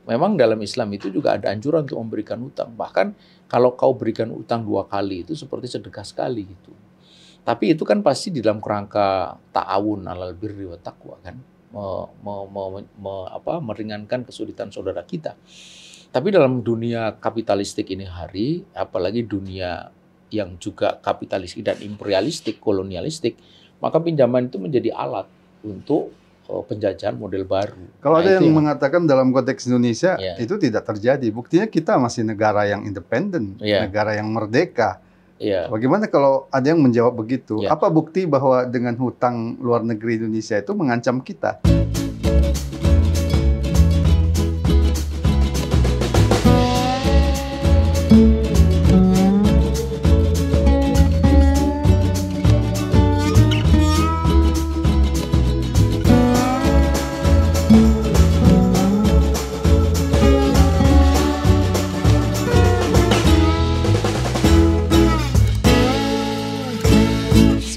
Memang dalam Islam itu juga ada anjuran untuk memberikan hutang. Bahkan kalau kau berikan hutang 2 kali itu seperti sedekah sekali gitu. Tapi itu kan pasti di dalam kerangka ta'awun 'alal birri wa taqwa kan. Meringankan kesulitan saudara kita. Tapi dalam dunia kapitalistik ini hari, apalagi dunia yang juga kapitalistik dan imperialistik, kolonialistik, maka pinjaman itu menjadi alat untuk penjajahan model baru. Kalau ada yang itu mengatakan dalam konteks Indonesia itu tidak terjadi, buktinya kita masih negara yang independen, negara yang merdeka. Bagaimana kalau ada yang menjawab begitu? Apa bukti bahwa dengan hutang luar negeri Indonesia itu mengancam kita?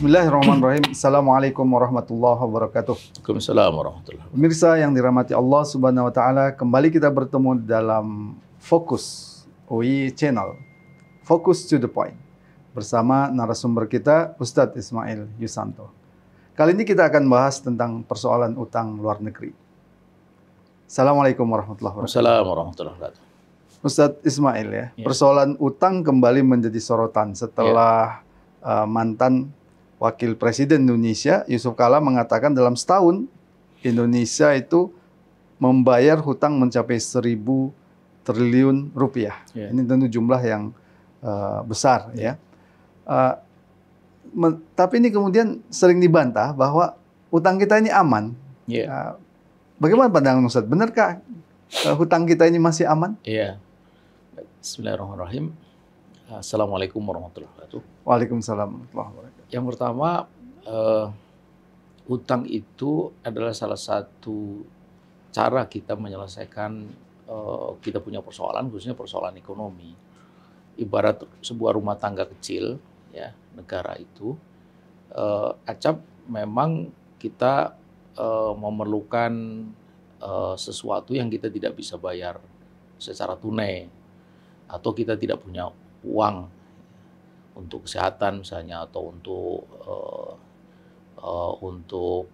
Bismillahirrahmanirrahim. Assalamualaikum warahmatullahi wabarakatuh. Waalaikumsalam warahmatullahi wabarakatuh. Pemirsa yang dirahmati Allah Subhanahu wa taala, kembali kita bertemu dalam Fokus UI Channel. Focus to the point. Bersama narasumber kita Ustadz Ismail Yusanto. Kali ini kita akan bahas tentang persoalan utang luar negeri. Assalamualaikum warahmatullahi wabarakatuh. Waalaikumsalam warahmatullahi wabarakatuh. Ustadz Ismail ya, persoalan utang kembali menjadi sorotan setelah mantan Wakil Presiden Indonesia Yusuf Kala mengatakan dalam setahun Indonesia itu membayar hutang mencapai 1.000 triliun rupiah. Ini tentu jumlah yang besar ya. Tapi ini kemudian sering dibantah bahwa hutang kita ini aman. Bagaimana pandangan Ustadz? Benarkah hutang kita ini masih aman? Bismillahirrahmanirrahim. Assalamualaikum warahmatullahi wabarakatuh. Waalaikumsalam warahmatullahi wabarakatuh. Yang pertama, utang itu adalah salah satu cara kita menyelesaikan kita punya persoalan, khususnya persoalan ekonomi. Ibarat sebuah rumah tangga kecil, ya negara itu, acap memang kita memerlukan sesuatu yang kita tidak bisa bayar secara tunai, atau kita tidak punya uang untuk kesehatan misalnya, atau untuk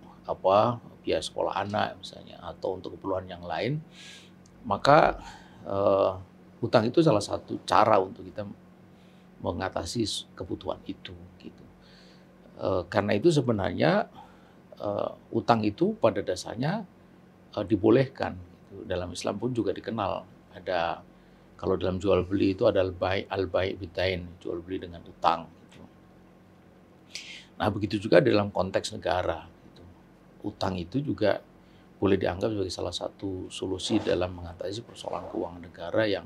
biaya sekolah anak misalnya, atau untuk keperluan yang lain, maka hutang itu salah satu cara untuk kita mengatasi kebutuhan itu. Gitu. Karena itu sebenarnya hutang itu pada dasarnya dibolehkan. Gitu. Dalam Islam pun juga dikenal ada. Kalau dalam jual beli itu ada al-bai' bidain, jual beli dengan utang. Gitu. Nah begitu juga dalam konteks negara. Gitu. Utang itu juga boleh dianggap sebagai salah satu solusi dalam mengatasi persoalan keuangan negara yang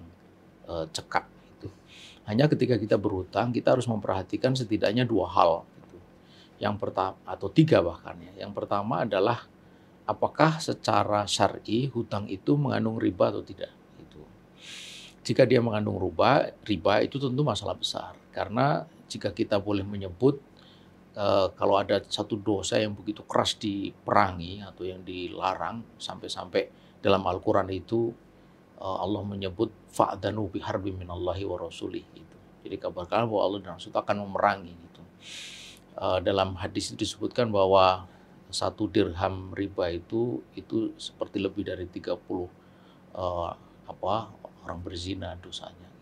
cekak. Gitu. Hanya ketika kita berhutang, kita harus memperhatikan setidaknya 2 hal. Gitu. Yang pertama, atau 3 bahkan ya. Yang pertama adalah apakah secara syar'i hutang itu mengandung riba atau tidak. Jika dia mengandung riba itu tentu masalah besar. Karena jika kita boleh menyebut kalau ada satu dosa yang begitu keras diperangi atau yang dilarang, sampai-sampai dalam Al-Quran itu Allah menyebut fa'danu biharbi minallahi wa rasulih. Gitu. Jadi kabarkan bahwa Allah dan Rasul akan memerangi. Gitu. Dalam hadis itu disebutkan bahwa 1 dirham riba itu seperti lebih dari 30 orang berzina dosanya.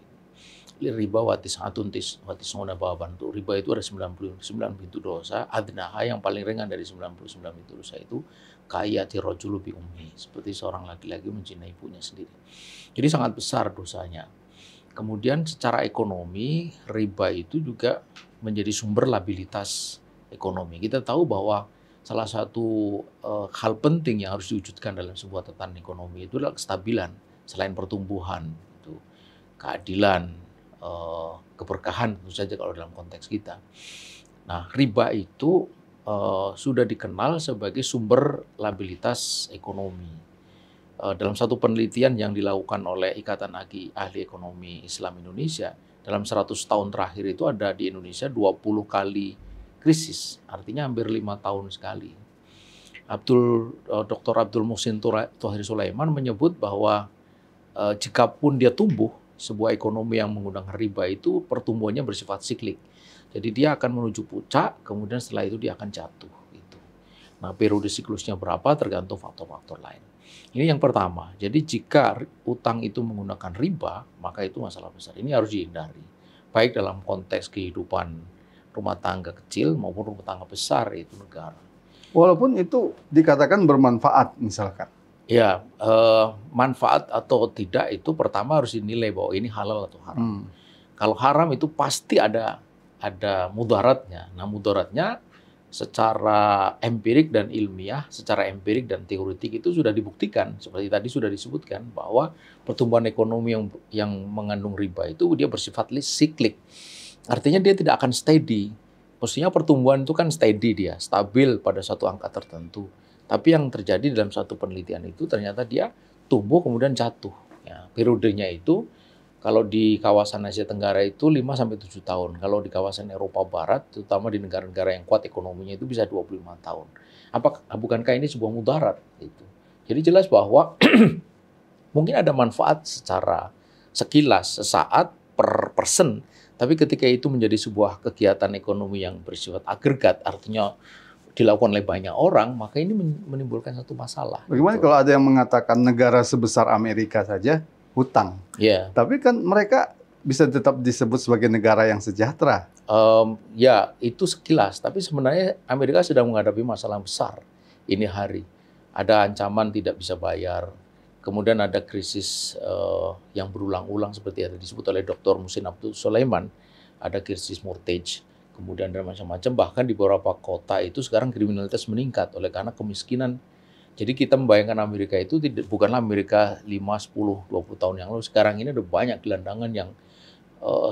Riba watisuna baban. Untuk riba itu ada 99 pintu dosa. Adnaha yang paling ringan dari 99 pintu dosa itu kayati rajulu bi ummi, seperti seorang laki-laki menzina ibunya sendiri. Jadi sangat besar dosanya. Kemudian secara ekonomi riba itu juga menjadi sumber labilitas ekonomi. Kita tahu bahwa salah satu hal penting yang harus diwujudkan dalam sebuah tatanan ekonomi itu adalah kestabilan. Selain pertumbuhan, itu keadilan, keberkahan tentu saja kalau dalam konteks kita. Nah, riba itu sudah dikenal sebagai sumber labilitas ekonomi. Dalam satu penelitian yang dilakukan oleh Ikatan Ahli Ekonomi Islam Indonesia, dalam 100 tahun terakhir itu ada di Indonesia 20 kali krisis, artinya hampir 5 tahun sekali. Dr. Abdul Muhsin Tohir Sulaiman menyebut bahwa jika pun dia tumbuh, sebuah ekonomi yang menggunakan riba itu pertumbuhannya bersifat siklik. Jadi dia akan menuju puncak, kemudian setelah itu dia akan jatuh. Gitu. Nah, periode siklusnya berapa tergantung faktor-faktor lain. Ini yang pertama. Jadi jika utang itu menggunakan riba, maka itu masalah besar. Ini harus dihindari. Baik dalam konteks kehidupan rumah tangga kecil maupun rumah tangga besar itu negara. Walaupun itu dikatakan bermanfaat misalkan. Ya, manfaat atau tidak itu pertama harus dinilai bahwa ini halal atau haram. Kalau haram itu pasti ada mudaratnya. Nah, mudaratnya secara empirik dan ilmiah, secara empirik dan teoretik itu sudah dibuktikan. Seperti tadi sudah disebutkan bahwa pertumbuhan ekonomi yang mengandung riba itu dia bersifat siklik. Artinya dia tidak akan steady. Mestinya pertumbuhan itu kan steady dia, stabil pada satu angka tertentu. Tapi yang terjadi dalam satu penelitian itu ternyata dia tumbuh kemudian jatuh. Ya, periodenya itu kalau di kawasan Asia Tenggara itu 5-7 tahun. Kalau di kawasan Eropa Barat, terutama di negara-negara yang kuat ekonominya itu bisa 25 tahun. Bukankah ini sebuah mudarat? Gitu. Jadi jelas bahwa mungkin ada manfaat secara sekilas, sesaat, per person. Tapi ketika itu menjadi sebuah kegiatan ekonomi yang bersifat agregat, artinya dilakukan oleh banyak orang, maka ini menimbulkan satu masalah. Bagaimana gitu. kalau ada yang mengatakan negara sebesar Amerika saja hutang? Ya. Tapi kan mereka bisa tetap disebut sebagai negara yang sejahtera. Ya, itu sekilas. Tapi sebenarnya Amerika sedang menghadapi masalah besar ini hari. Ada ancaman tidak bisa bayar. Kemudian ada krisis yang berulang-ulang seperti yang disebut oleh Dr. Muhsin Abdul Sulaiman. Ada krisis mortgage. Kemudian ada macam-macam, bahkan di beberapa kota itu sekarang kriminalitas meningkat oleh karena kemiskinan. Jadi kita membayangkan Amerika itu bukanlah Amerika 5, 10, 20 tahun yang lalu. Sekarang ini ada banyak gelandangan yang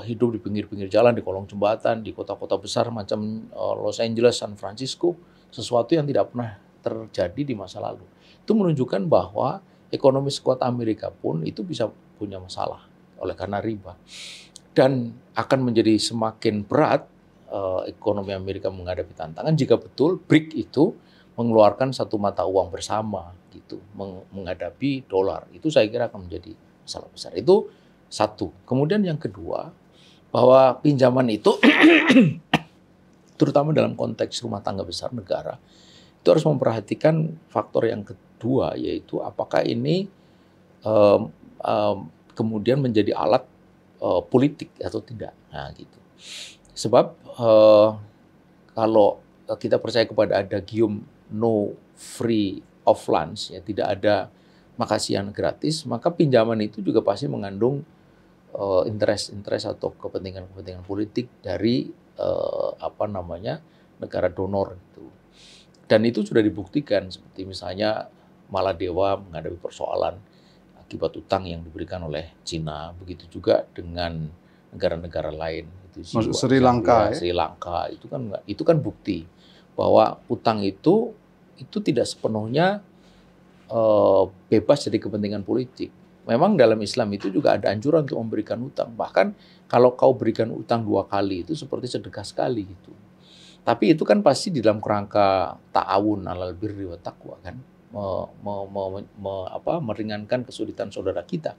hidup di pinggir-pinggir jalan, di kolong jembatan, di kota-kota besar macam Los Angeles, San Francisco, sesuatu yang tidak pernah terjadi di masa lalu. Itu menunjukkan bahwa ekonomi sekuat Amerika pun itu bisa punya masalah oleh karena riba. Dan akan menjadi semakin berat ekonomi Amerika menghadapi tantangan jika betul BRIC itu mengeluarkan satu mata uang bersama gitu menghadapi dolar. Itu saya kira akan menjadi masalah besar. Itu satu. Kemudian yang kedua, bahwa pinjaman itu terutama dalam konteks rumah tangga besar negara itu harus memperhatikan faktor yang kedua, yaitu apakah ini kemudian menjadi alat politik atau tidak. Nah, gitu. Sebab kalau kita percaya kepada adagium no free of lunch, ya tidak ada makasihan gratis, maka pinjaman itu juga pasti mengandung interest atau kepentingan politik dari negara donor itu. Dan itu sudah dibuktikan, seperti misalnya Maladewa menghadapi persoalan akibat utang yang diberikan oleh Cina, begitu juga dengan negara-negara lain. Masuk Sri Lanka, Sri Lanka itu kan bukti bahwa utang itu tidak sepenuhnya bebas dari kepentingan politik. Memang dalam Islam itu juga ada anjuran untuk memberikan utang. Bahkan kalau kau berikan utang 2 kali itu seperti sedekah sekali gitu. Tapi itu kan pasti di dalam kerangka ta'awun 'alal birri wa taqwa kan, meringankan kesulitan saudara kita.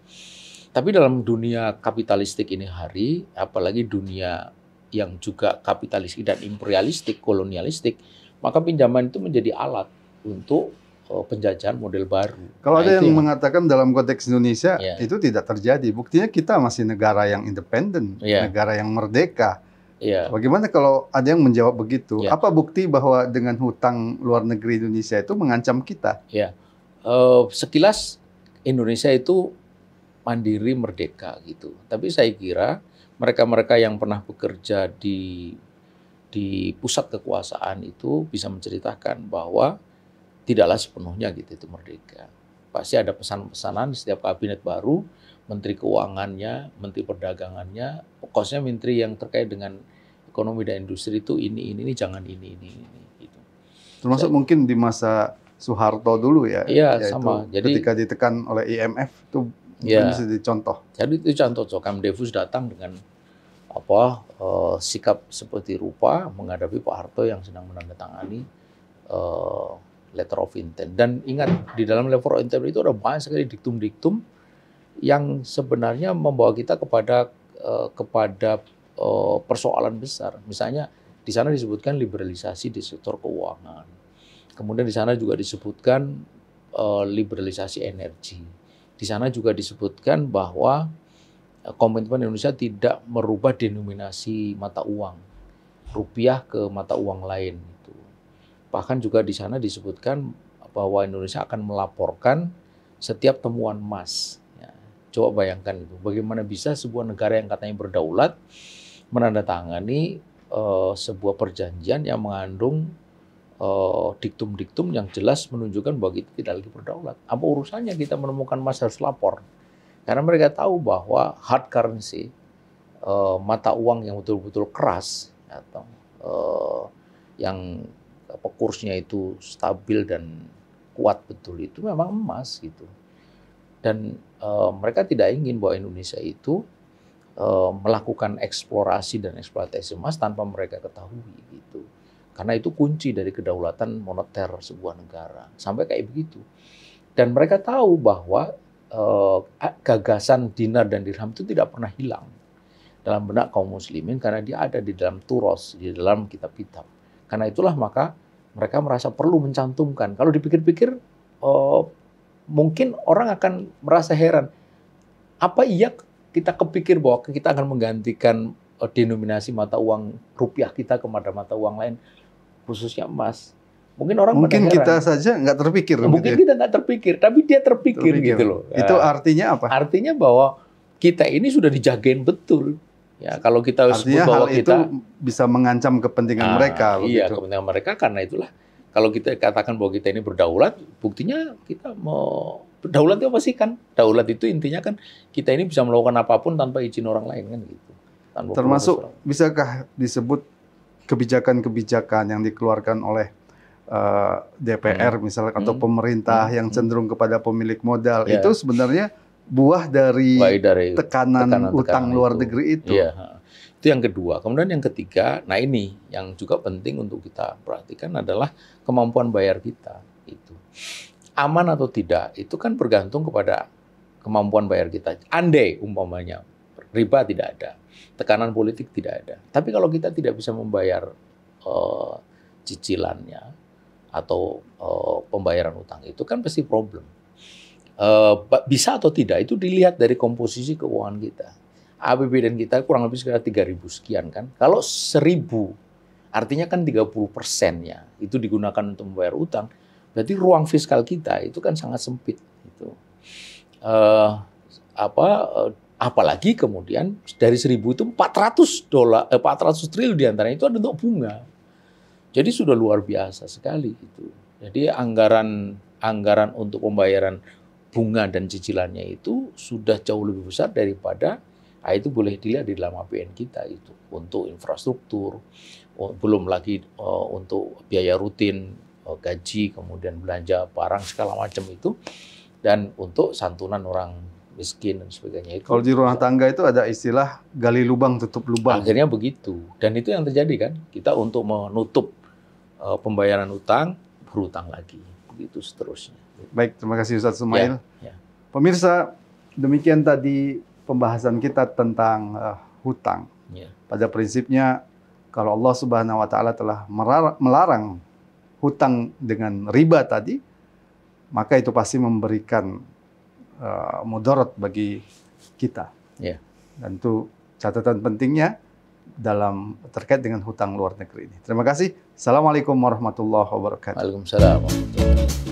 Tapi dalam dunia kapitalistik ini hari, apalagi dunia yang juga kapitalistik dan imperialistik, kolonialistik, maka pinjaman itu menjadi alat untuk penjajahan model baru. Kalau ada yang mengatakan dalam konteks Indonesia itu tidak terjadi, buktinya kita masih negara yang independen, negara yang merdeka. Bagaimana kalau ada yang menjawab begitu? Apa bukti bahwa dengan hutang luar negeri Indonesia itu mengancam kita? Sekilas Indonesia itu mandiri, merdeka gitu. Tapi saya kira mereka-mereka yang pernah bekerja di pusat kekuasaan itu bisa menceritakan bahwa tidaklah sepenuhnya gitu itu merdeka. Pasti ada pesan-pesanan setiap kabinet baru, menteri keuangannya, menteri perdagangannya, pokoknya menteri yang terkait dengan ekonomi dan industri itu ini jangan ini gitu. Termasuk mungkin di masa Soeharto dulu ya. Iya, sama. Jadi ketika ditekan oleh IMF itu bisa dicontoh. Jadi itu contoh. Kamdevus datang dengan sikap seperti rupa menghadapi Pak Harto yang sedang menandatangani letter of intent. Dan ingat, di dalam letter of intent itu ada banyak sekali diktum-diktum yang sebenarnya membawa kita kepada persoalan besar. Misalnya di sana disebutkan liberalisasi di sektor keuangan. Kemudian di sana juga disebutkan liberalisasi energi. Di sana juga disebutkan bahwa komitmen Indonesia tidak merubah denominasi mata uang rupiah ke mata uang lain. Bahkan juga di sana disebutkan bahwa Indonesia akan melaporkan setiap temuan emas. Ya, coba bayangkan itu, bagaimana bisa sebuah negara yang katanya berdaulat menandatangani sebuah perjanjian yang mengandung diktum-diktum yang jelas menunjukkan bahwa kita tidak lagi berdaulat. Apa urusannya kita menemukan emas harus lapor? Karena mereka tahu bahwa hard currency, mata uang yang betul-betul keras, atau yang kursnya itu stabil dan kuat betul, itu memang emas gitu. Dan mereka tidak ingin bahwa Indonesia itu melakukan eksplorasi dan eksploitasi emas tanpa mereka ketahui gitu. Karena itu kunci dari kedaulatan moneter sebuah negara. Sampai kayak begitu. Dan mereka tahu bahwa gagasan dinar dan dirham itu tidak pernah hilang dalam benak kaum muslimin karena dia ada di dalam turos, di dalam kitab-kitab. Karena itulah maka mereka merasa perlu mencantumkan. Kalau dipikir-pikir, mungkin orang akan merasa heran. Apa iya kita kepikir bahwa kita akan menggantikan denominasi mata uang rupiah kita kepada mata uang lain, khususnya emas? Mungkin orang mungkin kita saja nggak terpikir. Mungkin kita nggak terpikir, tapi dia terpikir gitu loh. Itu artinya apa? Artinya bahwa kita ini sudah dijagain betul. Ya, kalau kita sebut bahwa hal itu bisa mengancam kepentingan mereka. Iya, kepentingan mereka, karena itulah kalau kita katakan bahwa kita ini berdaulat, buktinya kita mau berdaulat itu apa sih kan? Daulat itu intinya kan kita ini bisa melakukan apapun tanpa izin orang lain kan gitu. Termasuk bisakah disebut kebijakan-kebijakan yang dikeluarkan oleh DPR misalnya atau pemerintah yang cenderung kepada pemilik modal itu sebenarnya buah dari tekanan utang luar negeri itu. Iya. Itu yang kedua. Kemudian yang ketiga, nah ini yang juga penting untuk kita perhatikan adalah kemampuan bayar kita. Itu aman atau tidak, itu kan bergantung kepada kemampuan bayar kita. Andai umpamanya riba tidak ada, tekanan politik tidak ada. Tapi kalau kita tidak bisa membayar cicilannya atau pembayaran utang, itu kan pasti problem. Bisa atau tidak itu dilihat dari komposisi keuangan kita. APBN kita kurang lebih sekitar 3.000 sekian kan. Kalau 1.000 artinya kan 30%-nya itu digunakan untuk membayar utang. Berarti ruang fiskal kita itu kan sangat sempit gitu. Apalagi kemudian dari 1.000 itu 400 triliun diantaranya itu ada untuk bunga. Jadi sudah luar biasa sekali gitu. Jadi anggaran untuk pembayaran bunga dan cicilannya itu sudah jauh lebih besar daripada itu boleh dilihat di dalam APBN kita itu untuk infrastruktur, belum lagi untuk biaya rutin, gaji, kemudian belanja barang segala macam itu, dan untuk santunan orang miskin dan sebagainya itu. Kalau di rumah tangga itu ada istilah gali lubang tutup lubang. Akhirnya begitu, dan itu yang terjadi kan. Kita untuk menutup pembayaran utang berutang lagi, begitu seterusnya. Baik, terima kasih Ustadz Sumail. Pemirsa, demikian tadi pembahasan kita tentang hutang. Pada prinsipnya, kalau Allah Subhanahu Wa Taala telah melarang hutang dengan riba tadi, maka itu pasti memberikan mudarat bagi kita. Dan itu catatan pentingnya dalam terkait dengan hutang luar negeri ini. Terima kasih. Assalamualaikum warahmatullahi wabarakatuh. Waalaikumsalam warahmatullahi wabarakatuh.